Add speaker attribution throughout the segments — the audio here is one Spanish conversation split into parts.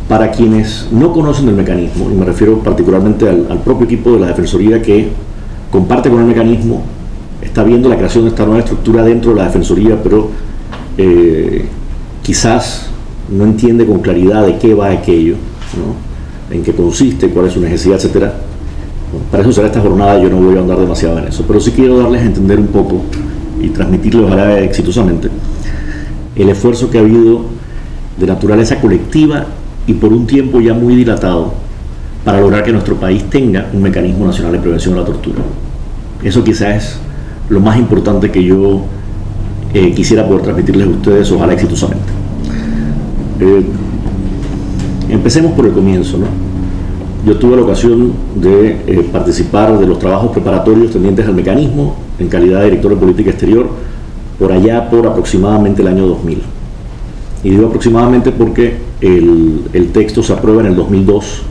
Speaker 1: Para quienes no conocen el mecanismo, y me refiero particularmente al propio equipo de la Defensoría que comparte con el mecanismo, está viendo la creación de esta nueva estructura dentro de la Defensoría, pero quizás no entiende con claridad de qué va aquello, ¿no? En qué consiste, cuál es su necesidad, etcétera. Bueno, para eso será esta jornada, yo no voy a andar demasiado en eso, pero sí quiero darles a entender un poco y transmitirles, ojalá exitosamente, el esfuerzo que ha habido de naturaleza colectiva y por un tiempo ya muy dilatado para lograr que nuestro país tenga un mecanismo nacional de prevención de la tortura. Eso quizás es lo más importante que yo quisiera poder transmitirles a ustedes, ojalá exitosamente. Empecemos por el comienzo, ¿no? Yo tuve la ocasión de participar de los trabajos preparatorios tendientes al mecanismo en calidad de director de política exterior por allá por aproximadamente el año 2000. Y digo aproximadamente porque el texto se aprueba en el 2002,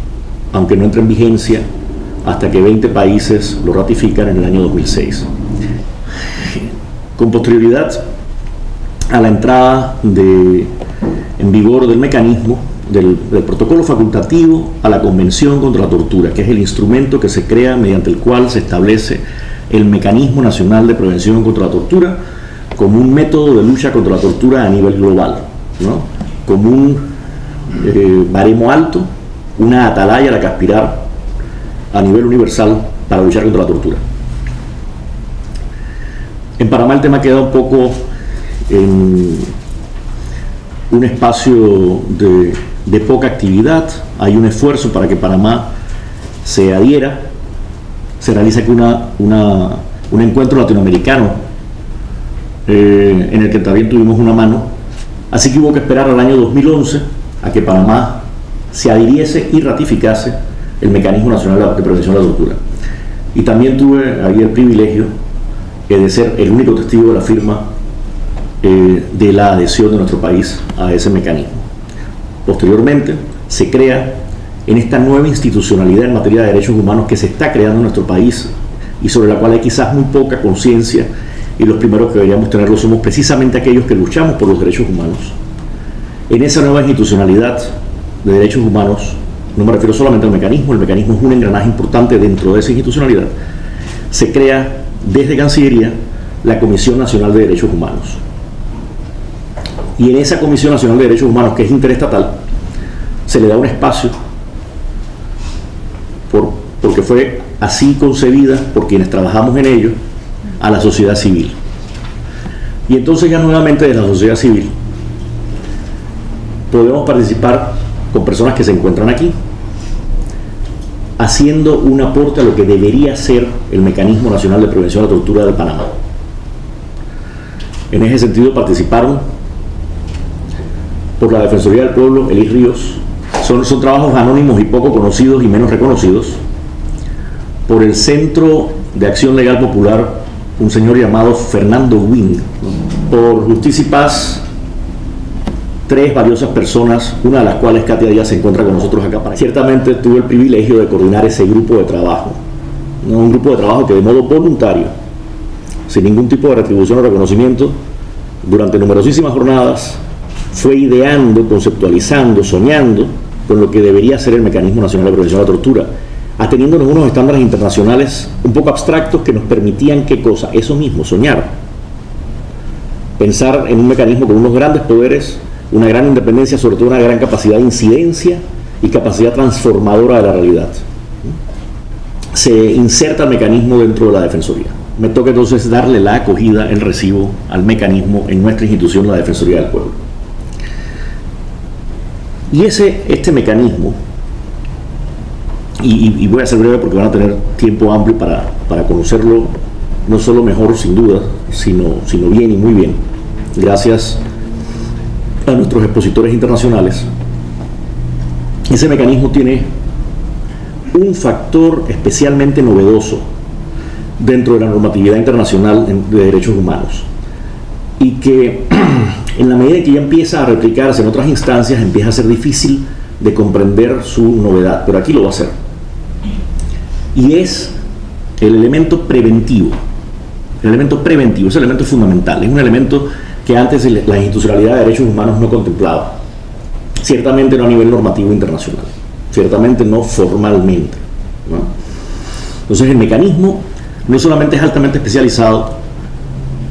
Speaker 1: aunque no entra en vigencia hasta que 20 países lo ratifican en el año 2006. Con posterioridad a la entrada en vigor del mecanismo, del protocolo facultativo a la Convención contra la Tortura, que es el instrumento que se crea mediante el cual se establece el Mecanismo Nacional de Prevención contra la Tortura como un método de lucha contra la tortura a nivel global, ¿no? Como un baremo alto, una atalaya a la que aspirar a nivel universal para luchar contra la tortura. En Panamá el tema queda un poco en un espacio de poca actividad. Hay un esfuerzo para que Panamá se adhiera. Se realiza aquí un encuentro latinoamericano en el que también tuvimos una mano. Así que hubo que esperar al año 2011 a que Panamá se adhiriese y ratificase el Mecanismo Nacional de Prevención de la Tortura. Y también tuve ahí el privilegio de ser el único testigo de la firma de la adhesión de nuestro país a ese mecanismo. Posteriormente se crea en esta nueva institucionalidad en materia de derechos humanos que se está creando en nuestro país y sobre la cual hay quizás muy poca conciencia, y los primeros que deberíamos tenerlo somos precisamente aquellos que luchamos por los derechos humanos. En esa nueva institucionalidad de derechos humanos, no me refiero solamente al mecanismo, el mecanismo es un engranaje importante dentro de esa institucionalidad, se crea desde Cancillería la Comisión Nacional de Derechos Humanos. Y en esa Comisión Nacional de Derechos Humanos, que es interestatal, se le da un espacio porque fue así concebida por quienes trabajamos en ello, a la sociedad civil. Y entonces ya nuevamente de la sociedad civil podemos participar con personas que se encuentran aquí, haciendo un aporte a lo que debería ser el Mecanismo Nacional de Prevención de la Tortura de Panamá. En ese sentido participaron por la Defensoría del Pueblo, Elis Ríos. Son trabajos anónimos y poco conocidos y menos reconocidos. Por el Centro de Acción Legal Popular, un señor llamado Fernando Wing. Por Justicia y Paz, 3 valiosas personas, una de las cuales, Katia Díaz, se encuentra con nosotros acá. Ciertamente tuve el privilegio de coordinar ese grupo de trabajo, ¿no? Un grupo de trabajo que de modo voluntario, sin ningún tipo de retribución o reconocimiento, durante numerosísimas jornadas, fue ideando, conceptualizando, soñando con lo que debería ser el Mecanismo Nacional de Prevención de la Tortura, ateniéndonos unos estándares internacionales un poco abstractos que nos permitían, ¿qué cosa? Eso mismo, soñar. Pensar en un mecanismo con unos grandes poderes, una gran independencia, sobre todo una gran capacidad de incidencia y capacidad transformadora de la realidad. Se inserta el mecanismo dentro de la Defensoría. Me toca entonces darle la acogida, el recibo al mecanismo en nuestra institución, la Defensoría del Pueblo. Y este mecanismo, y voy a ser breve porque van a tener tiempo amplio para conocerlo, no solo mejor sin duda, sino bien y muy bien, gracias a nuestros expositores internacionales. Ese mecanismo tiene un factor especialmente novedoso dentro de la normatividad internacional de derechos humanos, y que en la medida en que ya empieza a replicarse en otras instancias empieza a ser difícil de comprender su novedad, pero aquí lo va a hacer, y es el elemento preventivo. El elemento preventivo, ese elemento fundamental, es un elemento que antes la institucionalidad de derechos humanos no contemplaba. ciertamente no a nivel normativo internacional, ciertamente no formalmente, ¿no? Entonces el mecanismo no solamente es altamente especializado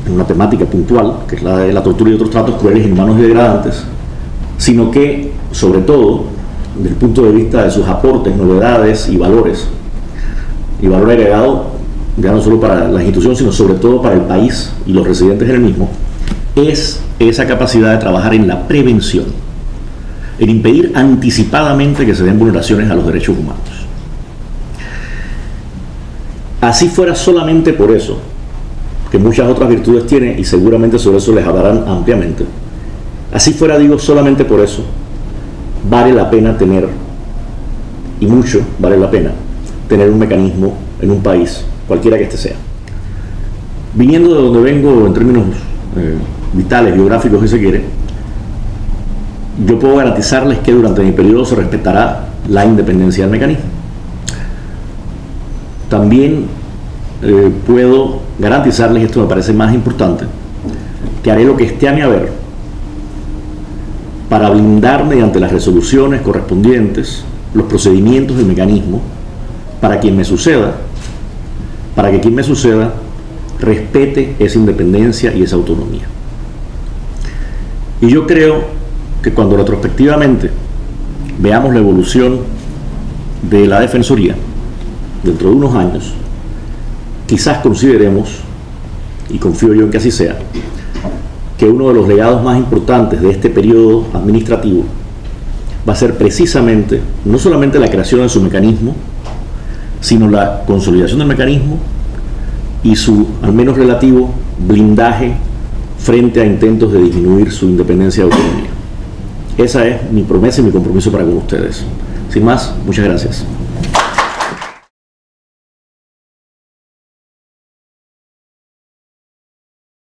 Speaker 1: en una temática puntual, que es la de la tortura y otros tratos crueles, inhumanos y degradantes, sino que, sobre todo, desde el punto de vista de sus aportes, novedades y valor agregado, ya no solo para la institución, sino sobre todo para el país y los residentes en el mismo, es esa capacidad de trabajar en la prevención, en impedir anticipadamente que se den vulneraciones a los derechos humanos. Así fuera solamente por eso, que muchas otras virtudes tiene, y seguramente sobre eso les hablarán ampliamente, así fuera, digo, solamente por eso, vale la pena tener, y mucho vale la pena, tener un mecanismo en un país, cualquiera que este sea. Viniendo de donde vengo en términos vitales, biográficos, si se quiere, yo puedo garantizarles que durante mi periodo se respetará la independencia del mecanismo. También puedo garantizarles, y esto me parece más importante, que haré lo que esté a mi haber para blindar mediante las resoluciones correspondientes los procedimientos del mecanismo para que quien me suceda respete esa independencia y esa autonomía. Y yo creo que cuando retrospectivamente veamos la evolución de la Defensoría dentro de unos años, quizás consideremos, y confío yo en que así sea, que uno de los legados más importantes de este periodo administrativo va a ser precisamente no solamente la creación de su mecanismo, sino la consolidación del mecanismo y su, al menos relativo, blindaje frente a intentos de disminuir su independencia y autonomía. Esa es mi promesa y mi compromiso para con ustedes. Sin más, muchas gracias.